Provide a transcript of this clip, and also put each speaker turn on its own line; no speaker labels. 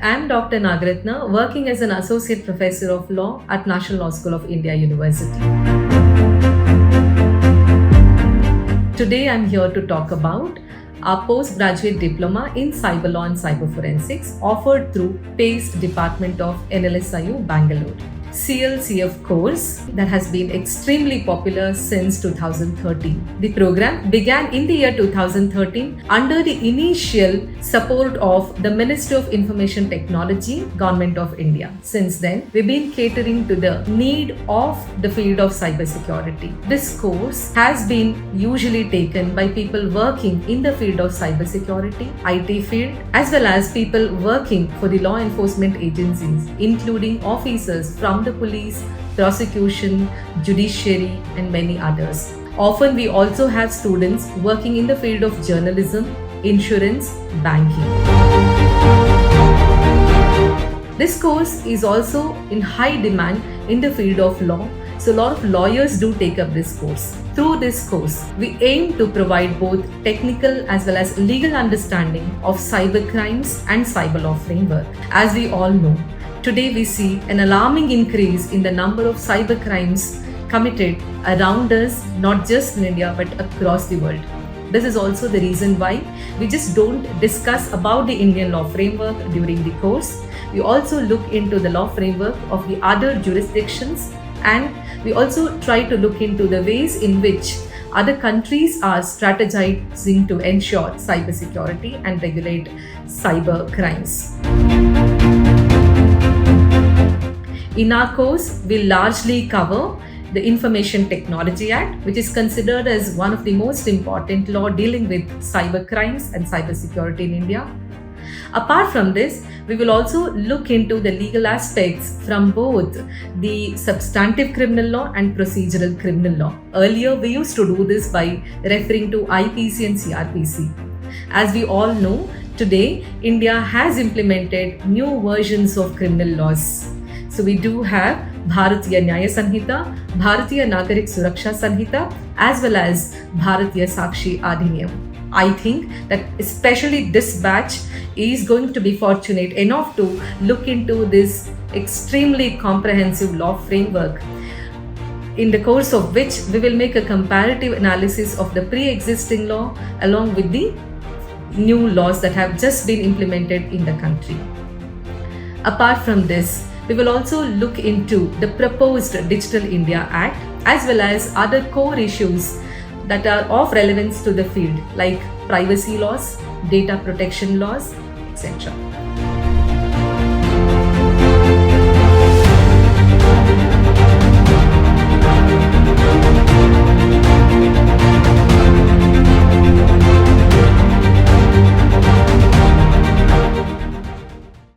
I'm Dr. Nagaratna, working as an Associate Professor of Law at National Law School of India University. Today I'm here to talk about our postgraduate diploma in Cyber Law and Cyber Forensics offered through PACE Department of NLSIU, Bangalore. CLCF course that has been extremely popular since 2013. The program began in the year 2013 under the initial support of the Ministry of Information Technology, Government of India. Since then, we've been catering to the need of the field of cybersecurity. This course has been usually taken by people working in the field of cybersecurity, IT field, as well as people working for the law enforcement agencies, including officers from the police, prosecution, judiciary, and many others. Often we also have students working in the field of journalism, insurance, banking. This course is also in high demand in the field of law, so a lot of lawyers do take up this course. Through this course, we aim to provide both technical as well as legal understanding of cyber crimes and cyber law framework. As we all know, today we see an alarming increase in the number of cyber crimes committed around us, not just in India but across the world. This is also the reason why we just don't discuss about the Indian law framework during the course. We also look into the law framework of the other jurisdictions, and we also try to look into the ways in which other countries are strategizing to ensure cybersecurity and regulate cyber crimes. In our course, we largely cover the Information Technology Act, which is considered as one of the most important law dealing with cyber crimes and cybersecurity in India. Apart from this, we will also look into the legal aspects from both the substantive criminal law and procedural criminal law. Earlier, we used to do this by referring to IPC and CRPC. As we all know, today, India has implemented new versions of criminal laws. So we do have Bharatiya Nyaya Sanhita, Bharatiya Nagarik Suraksha Sanhita, as well as Bharatiya Sakshi Adhiniyam. I think that especially this batch is going to be fortunate enough to look into this extremely comprehensive law framework, in the course of which we will make a comparative analysis of the pre-existing law along with the new laws that have just been implemented in the country. Apart from this, we will also look into the proposed Digital India Act as well as other core issues that are of relevance to the field like privacy laws, data protection laws, etc.